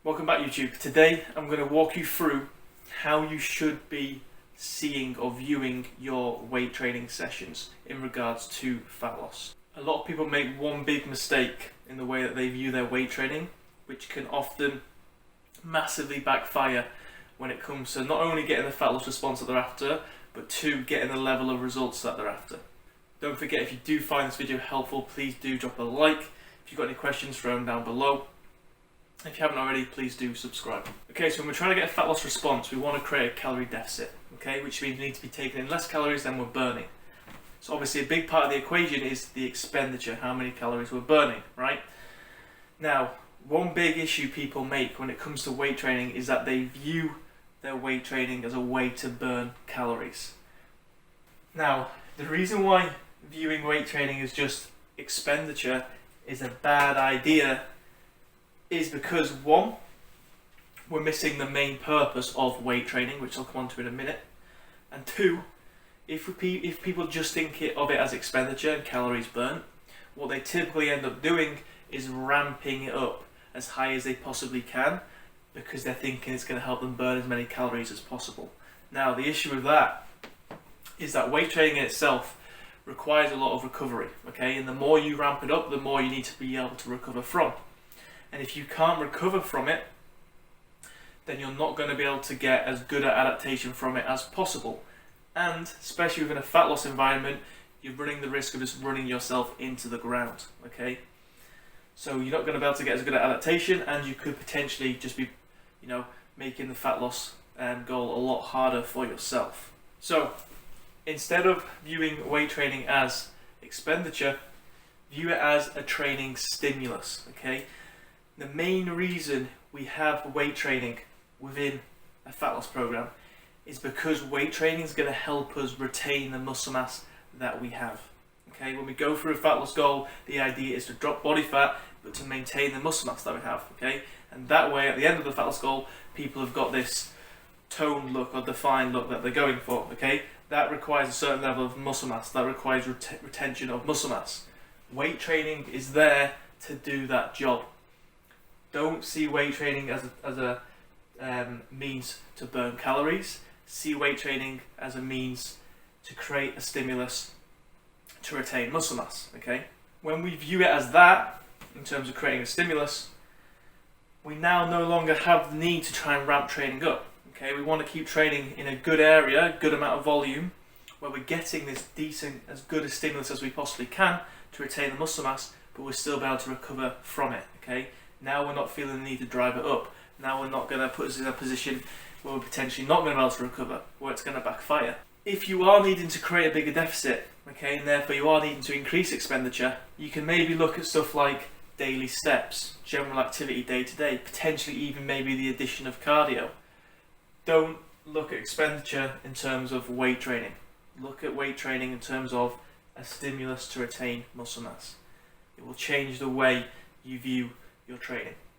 Welcome back, YouTube. Today I'm going to walk you through how you should be seeing or viewing your weight training sessions in regards to fat loss. A lot of people make one big mistake in the way that they view their weight training, which can often massively backfire when it comes to not only getting the fat loss response that they're after, but to getting the level of results that they're after. Don't forget, if you do find this video helpful, please do drop a like. If you've got any questions, throw them down below. If you haven't already, please do subscribe. Okay, so when we're trying to get a fat loss response, we want to create a calorie deficit, okay, which means we need to be taking in less calories than we're burning. So obviously a big part of the equation is the expenditure, how many calories we're burning, right? Now, one big issue people make when it comes to weight training is that they view their weight training as a way to burn calories. Now, the reason why viewing weight training as just expenditure is a bad idea is because, one, we're missing the main purpose of weight training, which I'll come on to in a minute, and two, if people just think of it as expenditure and calories burnt, what they typically end up doing is ramping it up as high as they possibly can because they're thinking it's going to help them burn as many calories as possible. Now, the issue with that is that weight training in itself requires a lot of recovery, okay? And the more you ramp it up, the more you need to be able to recover from. And if you can't recover from it, then you're not going to be able to get as good an adaptation from it as possible. And especially within a fat loss environment, you're running the risk of just running yourself into the ground, okay? So you're not going to be able to get as good an adaptation, and you could potentially just be, making the fat loss goal a lot harder for yourself. So instead of viewing weight training as expenditure, view it as a training stimulus, okay? The main reason we have weight training within a fat loss program is because weight training is going to help us retain the muscle mass that we have. Okay, when we go through a fat loss goal, the idea is to drop body fat, but to maintain the muscle mass that we have. Okay, and that way, at the end of the fat loss goal, people have got this toned look or defined look that they're going for. Okay, that requires a certain level of muscle mass. That requires retention of muscle mass. Weight training is there to do that job. Don't see weight training as a means to burn calories. See weight training as a means to create a stimulus to retain muscle mass, okay? When we view it as that, in terms of creating a stimulus, we now no longer have the need to try and ramp training up, okay? We want to keep training in a good area, good amount of volume, where we're getting this decent, as good a stimulus as we possibly can to retain the muscle mass, but we're still able to recover from it, okay? Now we're not feeling the need to drive it up. Now we're not going to put us in a position where we're potentially not going to be able to recover, where it's going to backfire. If you are needing to create a bigger deficit, okay, and therefore you are needing to increase expenditure, you can maybe look at stuff like daily steps, general activity day to day, potentially even maybe the addition of cardio. Don't look at expenditure in terms of weight training. Look at weight training in terms of a stimulus to retain muscle mass. It will change the way you view your training.